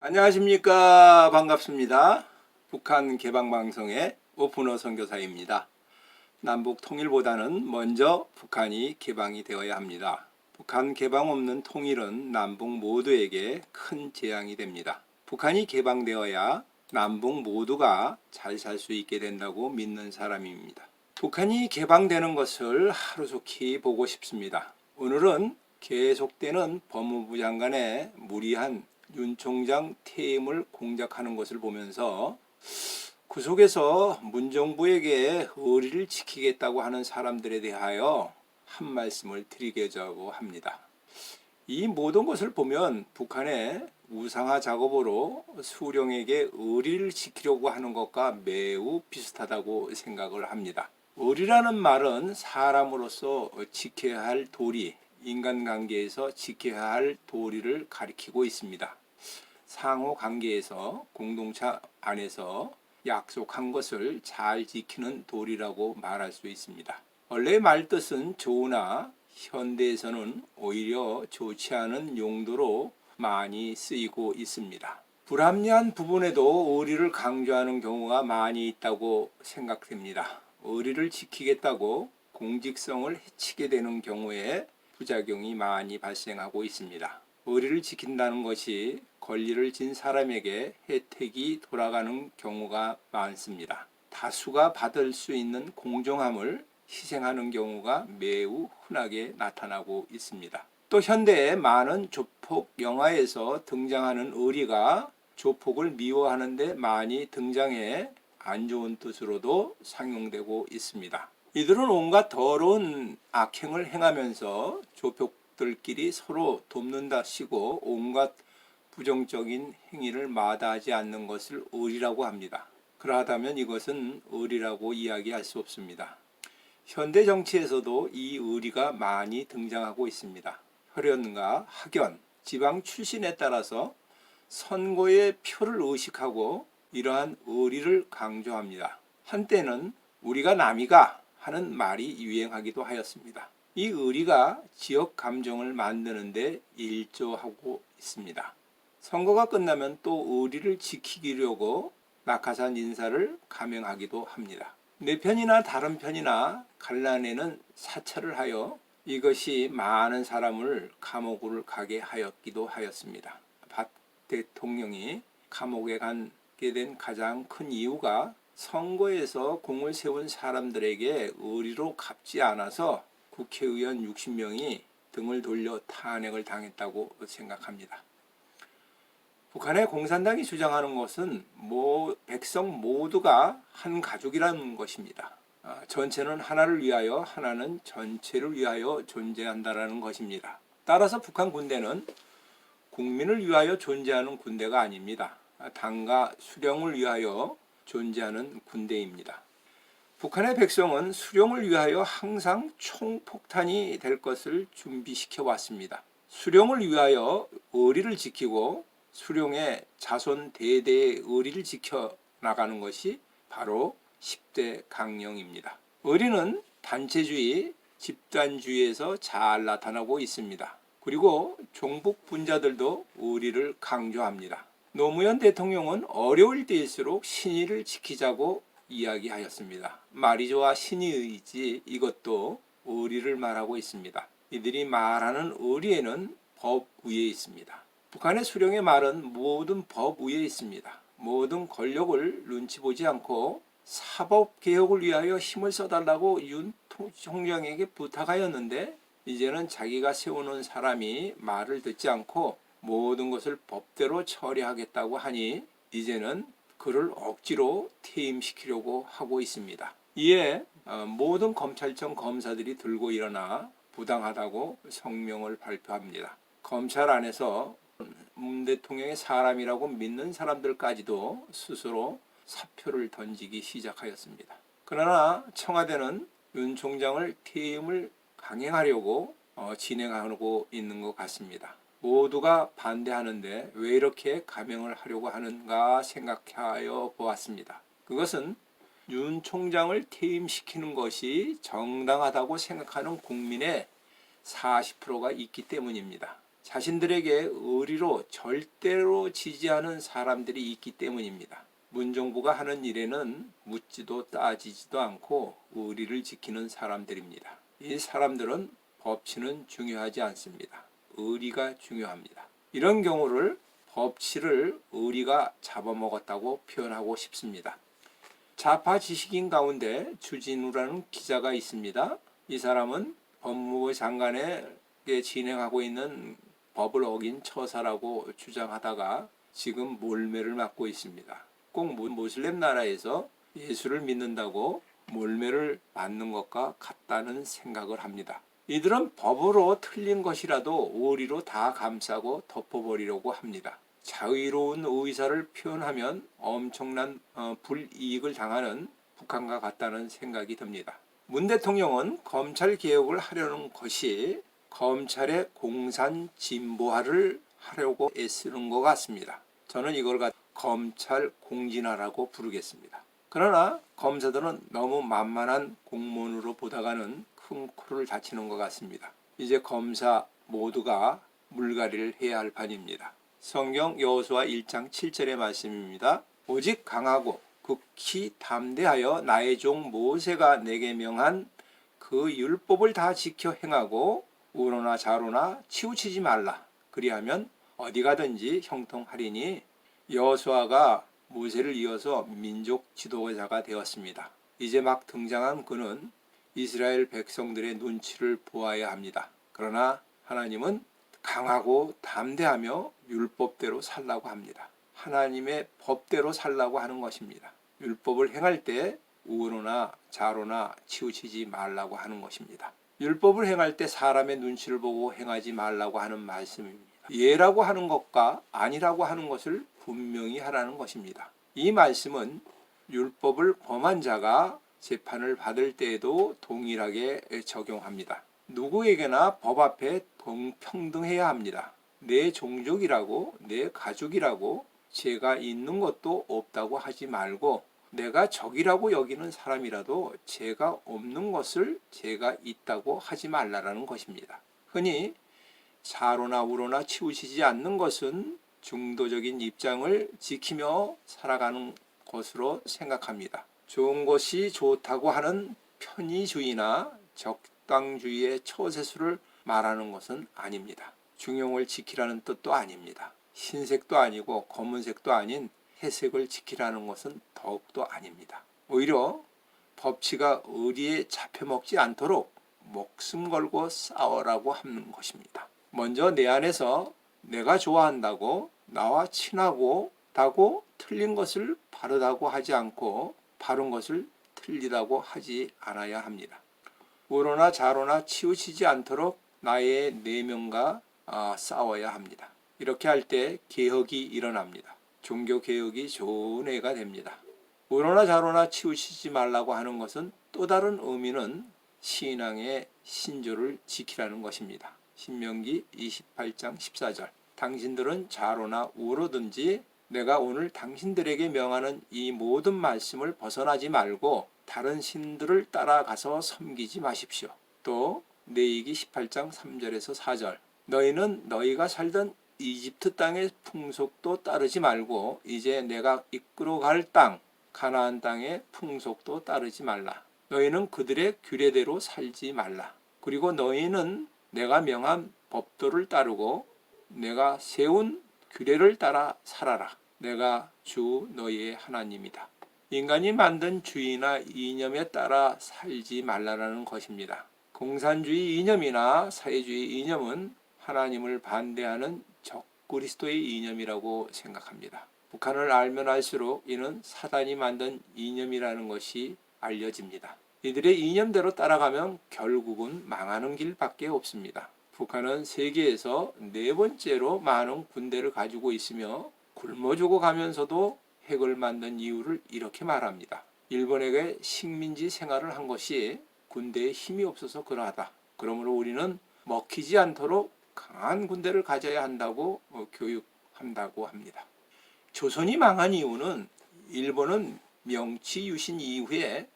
안녕하십니까. 반갑습니다. 북한 개방방송의 오픈호 선교사입니다. 남북 통일보다는 먼저 북한이 개방이 되어야 합니다. 북한 개방 없는 통일은 남북 모두에게 큰 재앙이 됩니다. 북한이 개방되어야 남북 모두가 잘 살 수 있게 된다고 믿는 사람입니다. 북한이 개방되는 것을 하루속히 보고 싶습니다. 오늘은 계속되는 법무부 장관의 무리한 윤 총장 퇴임을 공작하는 것을 보면서 그 속에서 문정부에게 의리를 지키겠다고 하는 사람들에 대하여 한 말씀을 드리고자 합니다. 이 모든 것을 보면 북한의 우상화 작업으로 수령에게 의리를 지키려고 하는 것과 매우 비슷하다고 생각을 합니다. 의리라는 말은 사람으로서 지켜야 할 도리, 인간관계에서 지켜야 할 도리를 가리키고 있습니다. 상호관계에서 공동체 안에서 약속한 것을 잘 지키는 도리라고 말할 수 있습니다. 원래 말뜻은 좋으나 현대에서는 오히려 좋지 않은 용도로 많이 쓰이고 있습니다. 불합리한 부분에도 의리를 강조하는 경우가 많이 있다고 생각됩니다. 의리를 지키겠다고 공직성을 해치게 되는 경우에 부작용이 많이 발생하고 있습니다. 의리를 지킨다는 것이 권리를 진 사람에게 혜택이 돌아가는 경우가 많습니다. 다수가 받을 수 있는 공정함을 희생하는 경우가 매우 흔하게 나타나고 있습니다. 또 현대의 많은 조폭 영화에서 등장하는 의리가 조폭을 미워하는 데 많이 등장해 안 좋은 뜻으로도 상용되고 있습니다. 이들은 온갖 더러운 악행을 행하면서 조폭들끼리 서로 돕는다시고 온갖 부정적인 행위를 마다하지 않는 것을 의리라고 합니다. 그러하다면 이것은 의리라고 이야기할 수 없습니다. 현대 정치에서도 이 의리가 많이 등장하고 있습니다. 혈연과 학연, 지방 출신에 따라서 선거의 표를 의식하고 이러한 의리를 강조합니다. 한때는 우리가 남이가 하는 말이 유행하기도 하였습니다. 이 의리가 지역 감정을 만드는 데 일조하고 있습니다. 선거가 끝나면 또 의리를 지키려고 낙하산 인사를 감행하기도 합니다. 내 편이나 다른 편이나 갈라내는 사찰을 하여 이것이 많은 사람을 감옥을 가게 하였기도 하였습니다. 박 대통령이 감옥에 가게 된 가장 큰 이유가 선거에서 공을 세운 사람들에게 의리로 갚지 않아서 국회의원 60명이 등을 돌려 탄핵을 당했다고 생각합니다. 북한의 공산당이 주장하는 것은 백성 모두가 한 가족이라는 것입니다. 전체는 하나를 위하여, 하나는 전체를 위하여 존재한다라는 것입니다. 따라서 북한 군대는 국민을 위하여 존재하는 군대가 아닙니다. 당과 수령을 위하여 존재하는 군대입니다. 북한의 백성은 수령을 위하여 항상 총폭탄이 될 것을 준비시켜 왔습니다. 수령을 위하여 의리를 지키고 수령의 자손 대대의 의리를 지켜나가는 것이 바로 10대 강령입니다. 의리는 단체주의, 집단주의에서 잘 나타나고 있습니다. 그리고 종북 분자들도 의리를 강조합니다. 노무현 대통령은 어려울 때일수록 신의를 지키자고 이야기하였습니다. 말이 좋아 신의이지 이것도 의리를 말하고 있습니다. 이들이 말하는 의리에는 법 위에 있습니다. 북한의 수령의 말은 모든 법 위에 있습니다. 모든 권력을 눈치 보지 않고 사법개혁을 위하여 힘을 써달라고 윤 총장에게 부탁하였는데 이제는 자기가 세우는 사람이 말을 듣지 않고 모든 것을 법대로 처리하겠다고 하니 이제는 그를 억지로 퇴임시키려고 하고 있습니다. 이에 모든 검찰청 검사들이 들고 일어나 부당하다고 성명을 발표합니다. 검찰 안에서 문 대통령의 사람이라고 믿는 사람들까지도 스스로 사표를 던지기 시작하였습니다. 그러나 청와대는 윤 총장을 퇴임을 강행하려고 진행하고 있는 것 같습니다. 모두가 반대하는데 왜 이렇게 감행을 하려고 하는가 생각하여 보았습니다. 그것은 윤 총장을 퇴임시키는 것이 정당하다고 생각하는 국민의 40%가 있기 때문입니다. 자신들에게 의리로 절대로 지지하는 사람들이 있기 때문입니다. 문정부가 하는 일에는 묻지도 따지지도 않고 의리를 지키는 사람들입니다. 이 사람들은 법치는 중요하지 않습니다. 의리가 중요합니다. 이런 경우를 법치를 의리가 잡아먹었다고 표현하고 싶습니다. 좌파 지식인 가운데 주진우라는 기자가 있습니다. 이 사람은 법무부 장관에게 진행하고 있는 법을 어긴 처사라고 주장하다가 지금 몰매를 맞고 있습니다. 꼭 모슬렘 나라에서 예수를 믿는다고 몰매를 맞는 것과 같다는 생각을 합니다. 이들은 법으로 틀린 것이라도 의리로 다 감싸고 덮어버리려고 합니다. 자유로운 의사를 표현하면 엄청난 불이익을 당하는 북한과 같다는 생각이 듭니다. 문 대통령은 검찰 개혁을 하려는 것이 검찰의 공산 진보화를 하려고 애쓰는 것 같습니다. 저는 이걸 검찰 공진화라고 부르겠습니다. 그러나 검사들은 너무 만만한 공무원으로 보다가는 큰 코를 다치는 것 같습니다. 이제 검사 모두가 물갈이를 해야 할 판입니다. 성경 여호수아 1장 7절의 말씀입니다. 오직 강하고 극히 담대하여 나의 종 모세가 내게 명한 그 율법을 다 지켜 행하고 우로나 좌로나 치우치지 말라. 그리하면 어디 가든지 형통하리니. 여호수아가 모세를 이어서 민족 지도자가 되었습니다. 이제 막 등장한 그는 이스라엘 백성들의 눈치를 보아야 합니다. 그러나 하나님은 강하고 담대하며 율법대로 살라고 합니다. 하나님의 법대로 살라고 하는 것입니다. 율법을 행할 때 우로나 좌로나 치우치지 말라고 하는 것입니다. 율법을 행할 때 사람의 눈치를 보고 행하지 말라고 하는 말씀입니다. 예라고 하는 것과 아니라고 하는 것을 분명히 하라는 것입니다. 이 말씀은 율법을 범한 자가 재판을 받을 때에도 동일하게 적용합니다. 누구에게나 법 앞에 평등해야 합니다. 내 종족이라고 내 가족이라고 죄가 있는 것도 없다고 하지 말고 내가 적이라고 여기는 사람이라도 죄가 없는 것을 죄가 있다고 하지 말라라는 것입니다. 흔히 좌로나 우로나 치우치지 않는 것은 중도적인 입장을 지키며 살아가는 것으로 생각합니다. 좋은 것이 좋다고 하는 편의주의나 적당주의의 처세술을 말하는 것은 아닙니다. 중용을 지키라는 뜻도 아닙니다. 흰색도 아니고 검은색도 아닌 회색을 지키라는 것은 더욱더 아닙니다. 오히려 법치가 의리에 잡혀먹지 않도록 목숨 걸고 싸우라고 하는 것입니다. 먼저 내 안에서 내가 좋아한다고 나와 친하고 틀린 것을 바르다고 하지 않고 바른 것을 틀리다고 하지 않아야 합니다. 우로나 좌로나 치우치지 않도록 나의 내면과 싸워야 합니다. 이렇게 할 때 개혁이 일어납니다. 종교 개혁이 좋은 해가 됩니다. 우로나 좌로나 치우치지 말라고 하는 것은 또 다른 의미는 신앙의 신조를 지키라는 것입니다. 신명기 28장 14절. 당신들은 좌로나 우로든지 내가 오늘 당신들에게 명하는 이 모든 말씀을 벗어나지 말고 다른 신들을 따라가서 섬기지 마십시오. 또 레위기 18장 3절에서 4절. 너희는 너희가 살던 이집트 땅의 풍속도 따르지 말고 이제 내가 이끌어갈 땅 가나안 땅의 풍속도 따르지 말라. 너희는 그들의 규례대로 살지 말라. 그리고 너희는 내가 명한 법도를 따르고 내가 세운 규례를 따라 살아라. 내가 주 너희의 하나님이다. 인간이 만든 주의나 이념에 따라 살지 말라는 것입니다. 공산주의 이념이나 사회주의 이념은 하나님을 반대하는 적그리스도의 이념이라고 생각합니다. 북한을 알면 알수록 이는 사단이 만든 이념이라는 것이 알려집니다. 이들의 이념대로 따라가면 결국은 망하는 길밖에 없습니다. 북한은 세계에서 4번째로 많은 군대를 가지고 있으며 굶어 죽어가면서도 핵을 만든 이유를 이렇게 말합니다. 일본에게 식민지 생활을 한 것이 군대에 힘이 없어서 그러하다. 그러므로 우리는 먹히지 않도록 강한 군대를 가져야 한다고 교육한다고 합니다. 조선이 망한 이유는 일본은 명치 유신 이후에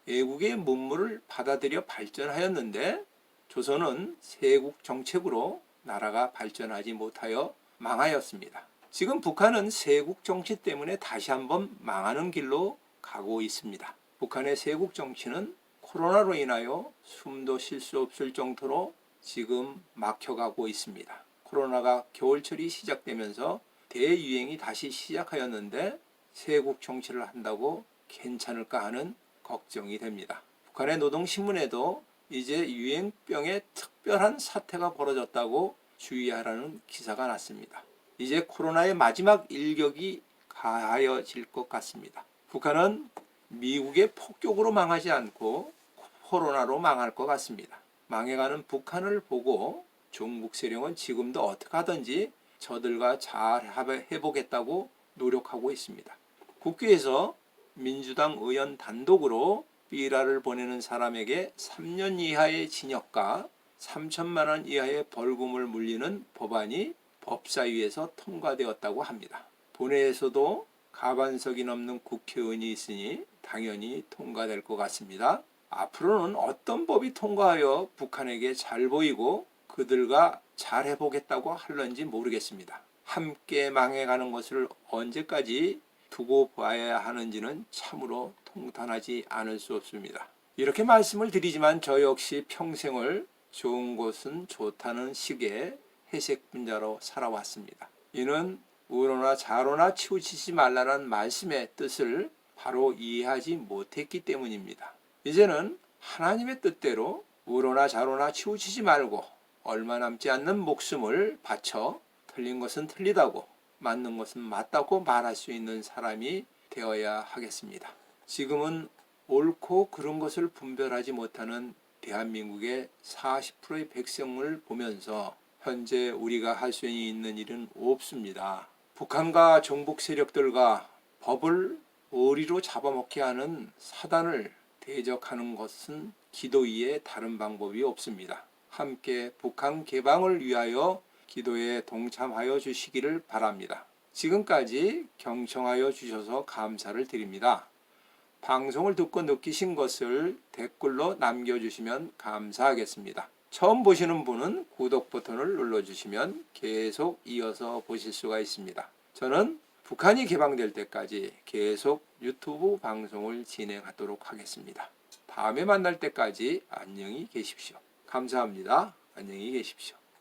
외국의 문물을 받아들여 발전하였는데 조선은 세국 정책으로 나라가 발전하지 못하여 망하였습니다. 지금 북한은 세국 정치 때문에 다시 한번 망하는 길로 가고 있습니다. 북한의 세국 정치는 코로나로 인하여 숨도 쉴 수 없을 정도로 지금 막혀가고 있습니다. 코로나가 겨울철이 시작되면서 대유행이 다시 시작하였는데 세국 정치를 한다고 괜찮을까 하는 걱정이 됩니다. 북한의 노동신문에도 이제 유행병의 특별한 사태가 벌어졌다고 주의하라는 기사가 났습니다. 이제 코로나의 마지막 일격이 가하여질 것 같습니다. 북한은 미국의 폭격으로 망하지 않고 코로나로 망할 것 같습니다. 망해가는 북한을 보고 종북 세력은 지금도 어떻게 하든지 저들과 잘 해보겠다고 노력하고 있습니다. 국회에서 민주당 의원 단독으로 삐라를 보내는 사람에게 3년 이하의 징역과 3천만 원 이하의 벌금을 물리는 법안이 법사위에서 통과되었다고 합니다. 본회에서도 과반석이 넘는 국회의원이 있으니 당연히 통과될 것 같습니다. 앞으로는 어떤 법이 통과하여 북한에게 잘 보이고 그들과 잘 해보겠다고 할런지 모르겠습니다. 함께 망해가는 것을 언제까지 두고 봐야 하는지는 참으로 통탄하지 않을 수 없습니다. 이렇게 말씀을 드리지만 저 역시 평생을 좋은 곳은 좋다는 식의 회색 분자로 살아왔습니다. 이는 우로나 좌로나 치우치지 말라는 말씀의 뜻을 바로 이해하지 못했기 때문입니다. 이제는 하나님의 뜻대로 우로나 좌로나 치우치지 말고 얼마 남지 않는 목숨을 바쳐 틀린 것은 틀리다고 맞는 것은 맞다고 말할 수 있는 사람이 되어야 하겠습니다. 지금은 옳고 그른 것을 분별하지 못하는 대한민국의 40%의 백성을 보면서 현재 우리가 할 수 있는 일은 없습니다. 북한과 종북 세력들과 법을 어리로 잡아먹게 하는 사단을 대적하는 것은 기도 외에 다른 방법이 없습니다. 함께 북한 개방을 위하여 기도에 동참하여 주시기를 바랍니다. 지금까지 경청하여 주셔서 감사를 드립니다. 방송을 듣고 느끼신 것을 댓글로 남겨주시면 감사하겠습니다. 처음 보시는 분은 구독 버튼을 눌러주시면 계속 이어서 보실 수가 있습니다. 저는 북한이 개방될 때까지 계속 유튜브 방송을 진행하도록 하겠습니다. 다음에 만날 때까지 안녕히 계십시오. 감사합니다. 안녕히 계십시오.